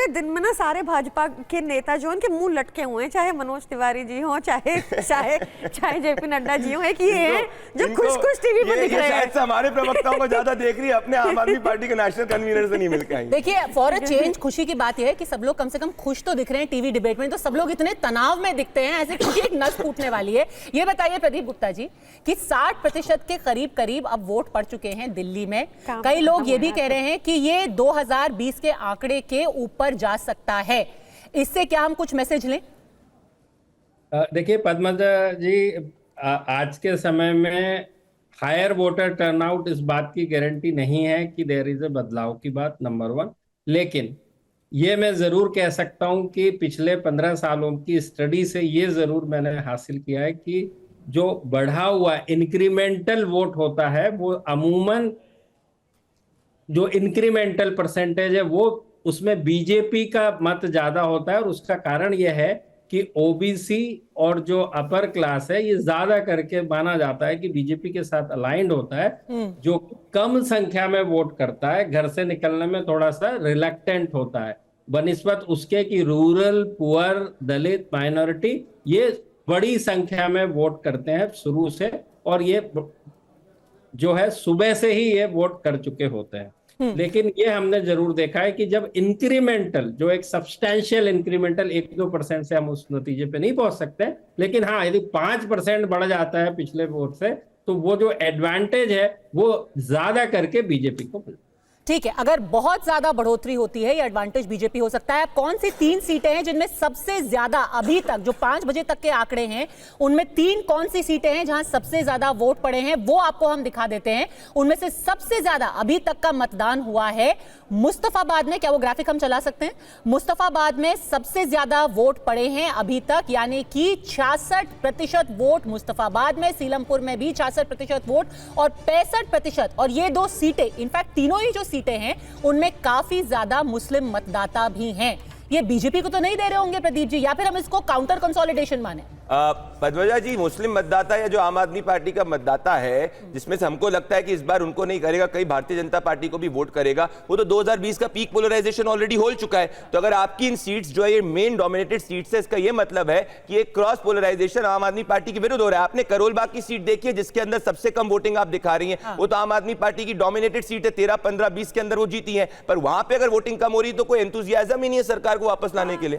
पूरे दिन में ना सारे भाजपा के नेता जो उनके मुंह लटके हुए हैं, चाहे मनोज तिवारी जी हो, चाहे चाहे चाहे जेपी नड्डा जी हो, एक ये हैं जो खुश खुश टीवी पर दिख रहे हैं। हमारे प्रवक्ताओं को ज्यादा देख रही है, अपने आम आदमी पार्टी के नेशनल कन्वीनर से नहीं मिल के आई। देखिए, फॉर अ चेंज खुशी की बात यह है कि सब लोग कम से कम खुश तो दिख रहे हैं टीवी डिबेट में, तो सब लोग इतने तनाव में दिखते हैं ऐसे कि एक नस फूटने वाली है। ये बताइए प्रदीप गुप्ता जी कि 60% के करीब करीब अब वोट पड़ चुके हैं दिल्ली में। कई लोग ये भी कह रहे हैं कि ये 2020 के आंकड़े के ऊपर जा सकता है। इससे क्या हम कुछ मैसेज लें? देखिए पद्मजा जी, आज के समय में हायर वोटर टर्नआउट इस बात की गारंटी नहीं है कि देयर इज ए बदलाव की बात, नंबर 1। लेकिन ये मैं जरूर कह सकता हूं कि पिछले 15 सालों की स्टडी से ये जरूर मैंने हासिल किया है कि जो बढ़ा हुआ इंक्रीमेंटल वोट होता है वो अमूमन जो इंक्रीमेंटल परसेंटेज है वो उसमें बीजेपी का मत ज्यादा होता है। और उसका कारण यह है कि ओबीसी और जो अपर क्लास है ये ज्यादा करके माना जाता है कि बीजेपी के साथ अलाइंड होता है, जो कम संख्या में वोट करता है, घर से निकलने में थोड़ा सा रिलक्टेंट होता है बनिस्बत उसके कि रूरल, पुअर, दलित, माइनॉरिटी ये बड़ी संख्या में वोट करते हैं शुरू से, और ये जो है सुबह से ही ये वोट कर चुके होते हैं। लेकिन ये हमने जरूर देखा है कि जब इंक्रीमेंटल, जो एक सब्सटैंशियल इंक्रीमेंटल 1-2% से हम उस नतीजे पे नहीं पहुंच सकते, लेकिन हाँ यदि 5% बढ़ जाता है पिछले वोट से तो वो जो एडवांटेज है वो ज्यादा करके बीजेपी को मिलता है। ठीक है, अगर बहुत ज्यादा बढ़ोतरी होती है ये एडवांटेज बीजेपी हो सकता है। कौन सी 3 सीटें हैं जिनमें सबसे ज्यादा अभी तक जो 5 बजे तक के आंकड़े हैं उनमें 3 कौन सी सीटें हैं जहां सबसे ज्यादा वोट पड़े हैं, वो आपको हम दिखा देते हैं। उनमें से सबसे ज्यादा अभी तक का मतदान हुआ है मुस्तफाबाद में। क्या वो ग्राफिक हम चला सकते हैं? मुस्तफाबाद में सबसे ज्यादा वोट पड़े हैं अभी तक, यानी कि 66% वोट मुस्तफाबाद में, सीलमपुर में भी 66% वोट और 65%। और ये 2 सीटें, इनफैक्ट तीनों ही जो सीटें हैं उनमें काफी ज्यादा मुस्लिम मतदाता भी हैं। ये बीजेपी को तो नहीं दे रहे होंगे प्रदीप जी, या फिर हम इसको काउंटर कंसोलिडेशन माने? पद्मजा जी, मुस्लिम मतदाता या जो आम आदमी पार्टी का मतदाता है, जिसमें से हमको लगता है कि इस बार उनको नहीं करेगा, कई भारतीय जनता पार्टी को भी वोट करेगा, वो तो 2020 का पीक पोलराइजेशन ऑलरेडी हो चुका है। तो अगर आपकी इन सीट्स जो है ये मेन डोमिनेटेड सीट्स है, इसका ये मतलब है कि एक क्रॉस पोलराइजेशन आम आदमी पार्टी के विरुद्ध हो रहा है। आपने करोल बाग की सीट देखी है जिसके अंदर सबसे कम वोटिंग आप दिखा रही है, वो तो आम आदमी पार्टी की डोमिनेटेड सीट है, 13, 15, 20 के अंदर वो जीती है। पर वहां पर अगर वोटिंग कम हो रही तो कोई एंथुसियाज्म ही नहीं है सरकार को वापस लाने के लिए।